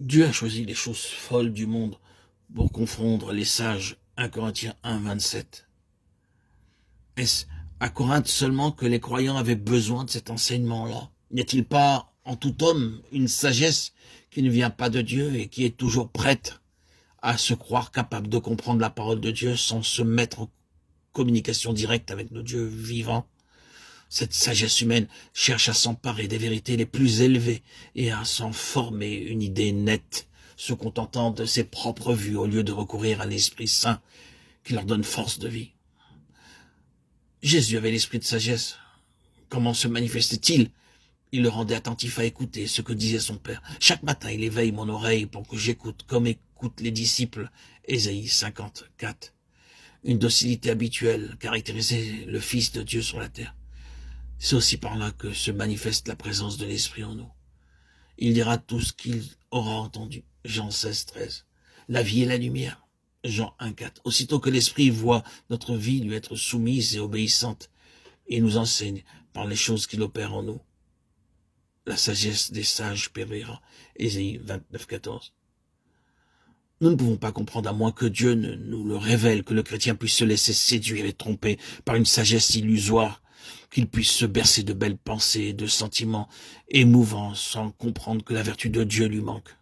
Dieu a choisi les choses folles du monde pour confondre les sages. 1 Corinthiens 1, 27. Est-ce à Corinthe seulement que les croyants avaient besoin de cet enseignement-là? N'y a-t-il pas en tout homme une sagesse qui ne vient pas de Dieu et qui est toujours prête à se croire capable de comprendre la parole de Dieu sans se mettre en communication directe avec le Dieu vivant? Cette sagesse humaine cherche à s'emparer des vérités les plus élevées et à s'en former une idée nette, se contentant de ses propres vues au lieu de recourir à l'Esprit Saint qui leur donne force de vie. Jésus avait l'esprit de sagesse. Comment se manifestait-il? Il le rendait attentif à écouter ce que disait son Père. Chaque matin, il éveille mon oreille pour que j'écoute, comme écoutent les disciples. Ésaïe 54. Une docilité habituelle caractérisait le Fils de Dieu sur la terre. C'est aussi par là que se manifeste la présence de l'Esprit en nous. Il dira tout ce qu'il aura entendu. Jean 16, 13. La vie est la lumière. Jean 1, 4. Aussitôt que l'Esprit voit notre vie lui être soumise et obéissante, il nous enseigne par les choses qu'il opère en nous. La sagesse des sages périra. Ésaïe 29, 14. Nous ne pouvons pas comprendre à moins que Dieu ne nous le révèle, que le chrétien puisse se laisser séduire et tromper par une sagesse illusoire, qu'il puisse se bercer de belles pensées et de sentiments émouvants sans comprendre que la vertu de Dieu lui manque.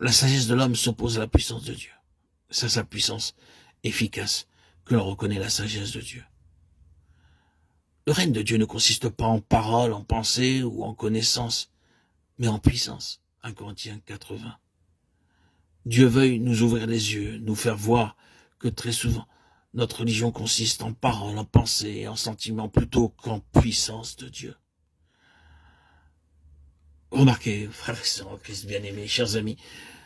La sagesse de l'homme s'oppose à la puissance de Dieu. C'est sa puissance efficace que l'on reconnaît la sagesse de Dieu. Le règne de Dieu ne consiste pas en paroles, en pensées ou en connaissances, mais en puissance. 1 Corinthiens 4:20. Dieu veuille nous ouvrir les yeux, nous faire voir que très souvent, notre religion consiste en paroles, en pensées et en sentiments plutôt qu'en puissance de Dieu. Remarquez, frères et sœurs en Christ bien-aimés, chers amis,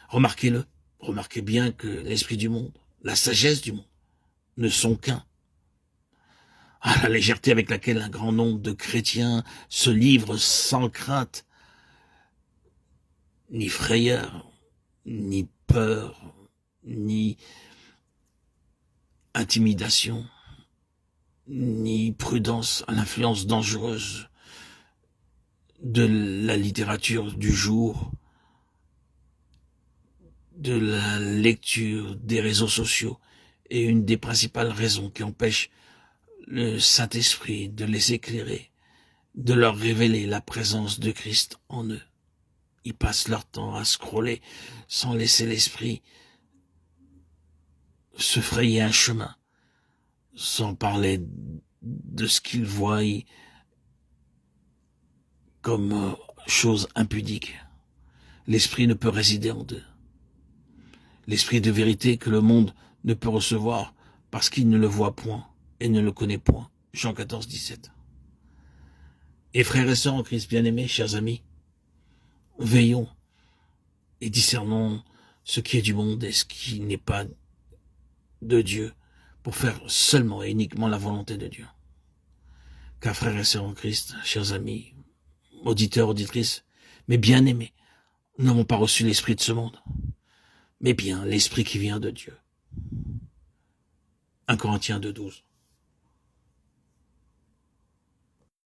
remarquez-le, remarquez bien que l'esprit du monde, la sagesse du monde, ne sont qu'un. Ah, la légèreté avec laquelle un grand nombre de chrétiens se livrent sans crainte, ni frayeur, ni peur, ni intimidation, ni prudence à l'influence dangereuse de la littérature du jour, de la lecture des réseaux sociaux, est une des principales raisons qui empêchent le Saint-Esprit de les éclairer, de leur révéler la présence de Christ en eux. Ils passent leur temps à scroller sans laisser l'Esprit se frayer un chemin, sans parler de ce qu'ils voient comme chose impudique. L'Esprit ne peut résider en eux. L'Esprit de vérité que le monde ne peut recevoir parce qu'il ne le voit point et ne le connaît point. Jean 14, 17. Et frères et sœurs en Christ bien-aimés, chers amis, veillons et discernons ce qui est du monde et ce qui n'est pas de Dieu pour faire seulement et uniquement la volonté de Dieu. Car frères et sœurs en Christ, chers amis, auditeurs, auditrices, mes bien-aimés, nous n'avons pas reçu l'esprit de ce monde, mais bien l'esprit qui vient de Dieu. 1 Corinthiens 2, 12.